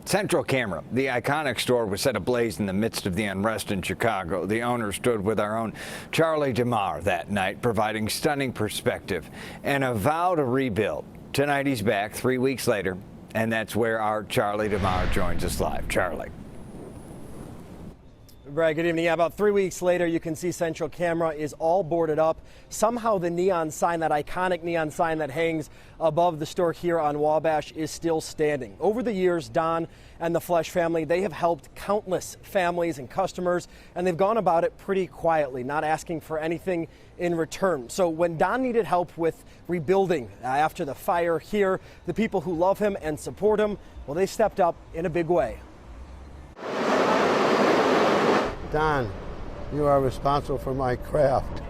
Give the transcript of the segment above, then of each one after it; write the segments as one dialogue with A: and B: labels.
A: Central Camera, the iconic store, was set ablaze in the midst of the unrest in Chicago. The owner stood with our own Charlie DeMar that night, providing stunning perspective and a vow to rebuild. Tonight he's back 3 weeks later, and that's where our Charlie DeMar joins us live. Charlie.
B: Brad, good evening. Yeah, about 3 weeks later, you can see Central Camera is all boarded up. Somehow the neon sign, that iconic neon sign that hangs above the store here on Wabash, is still standing. Over the years, Don and the Flesch family, they have helped countless families and customers, and they've gone about it pretty quietly, not asking for anything in return. So when Don needed help with rebuilding after the fire here, the people who love him and support him, well, they stepped up in a big way.
C: Don, you are responsible for my craft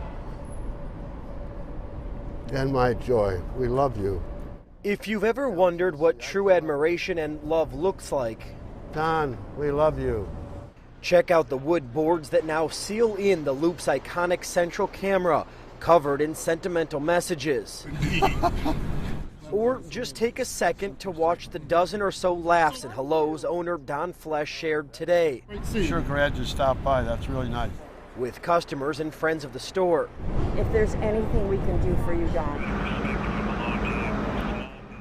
C: and my joy. We love you.
B: If you've ever wondered what true admiration and love looks like,
C: Don, we love you.
B: Check out the wood boards that now seal in the Loop's iconic Central Camera, covered in sentimental messages. Or just take a second to watch the dozen or so laughs and hellos owner Don Flesch shared today.
C: Sure glad you stopped by. That's really nice.
B: With customers and friends of the store.
D: If there's anything we can do for you, Don.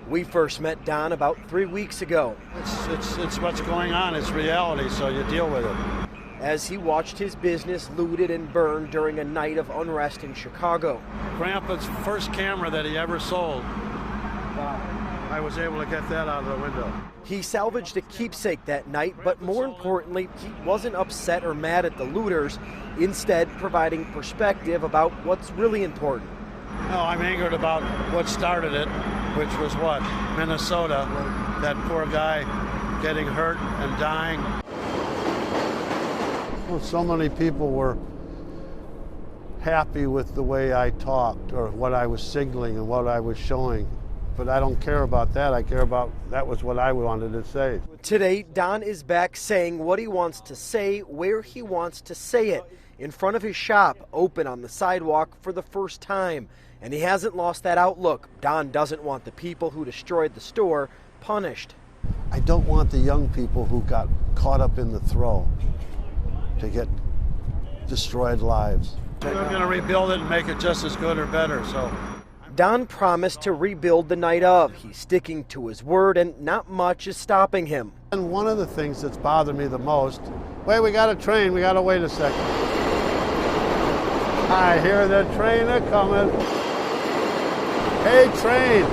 B: We first met Don about 3 weeks ago.
C: It's what's going on. It's reality, so you deal with it.
B: As he watched his business looted and burned during a night of unrest in Chicago.
C: Grandpa's first camera that he ever sold. I was able to get that out of the window.
B: He salvaged a keepsake that night, but more importantly, he wasn't upset or mad at the looters, instead providing perspective about what's really important.
C: No, I'm angered about what started it, which was what? Minnesota, that poor guy getting hurt and dying. Well, so many people were happy with the way I talked or what I was signaling and what I was showing. But I don't care about that. I care about that was what I wanted to say.
B: Today, Don is back saying what he wants to say, where he wants to say it, in front of his shop, open on the sidewalk for the first time. And he hasn't lost that outlook. Don doesn't want the people who destroyed the store punished.
C: I don't want the young people who got caught up in the throw to get destroyed lives. We're going to rebuild it and make it just as good or better. So.
B: Don promised to rebuild the night of. He's sticking to his word, and not much is stopping him.
C: And one of the things that's bothered me the most, wait, we got a train, we got to wait a second. I hear the train a-coming. Hey, train.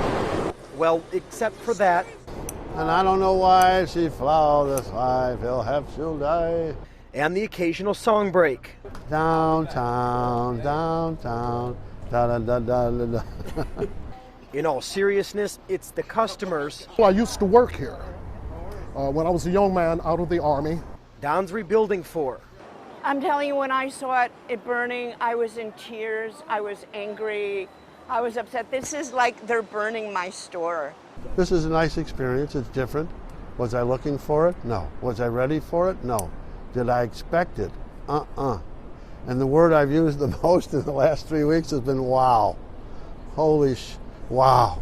B: Well, except for that.
C: And I don't know why she flow this life, he'll have she'll die.
B: And the occasional song break.
C: Downtown, downtown. Da, da, da, da, da.
B: In all seriousness, it's the customers.
E: Well, I used to work here when I was a young man out of the Army.
B: Don's rebuilding for.
D: I'm telling you, when I saw it burning, I was in tears. I was angry. I was upset. This is like they're burning my store.
C: This is a nice experience. It's different. Was I looking for it? No. Was I ready for it? No. Did I expect it? And the word I've used the most in the last 3 weeks has been wow. Holy wow.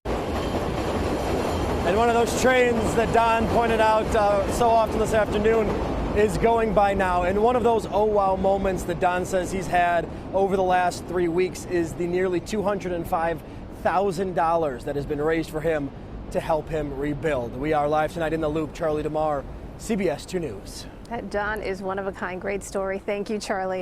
B: And one of those trains that Don pointed out so often this afternoon is going by now. And one of those oh wow moments that Don says he's had over the last 3 weeks is the nearly $205,000 that has been raised for him to help him rebuild. We are live tonight in the Loop. Charlie DeMar, CBS 2 News.
F: That Don is one of a kind. Great story. Thank you, Charlie.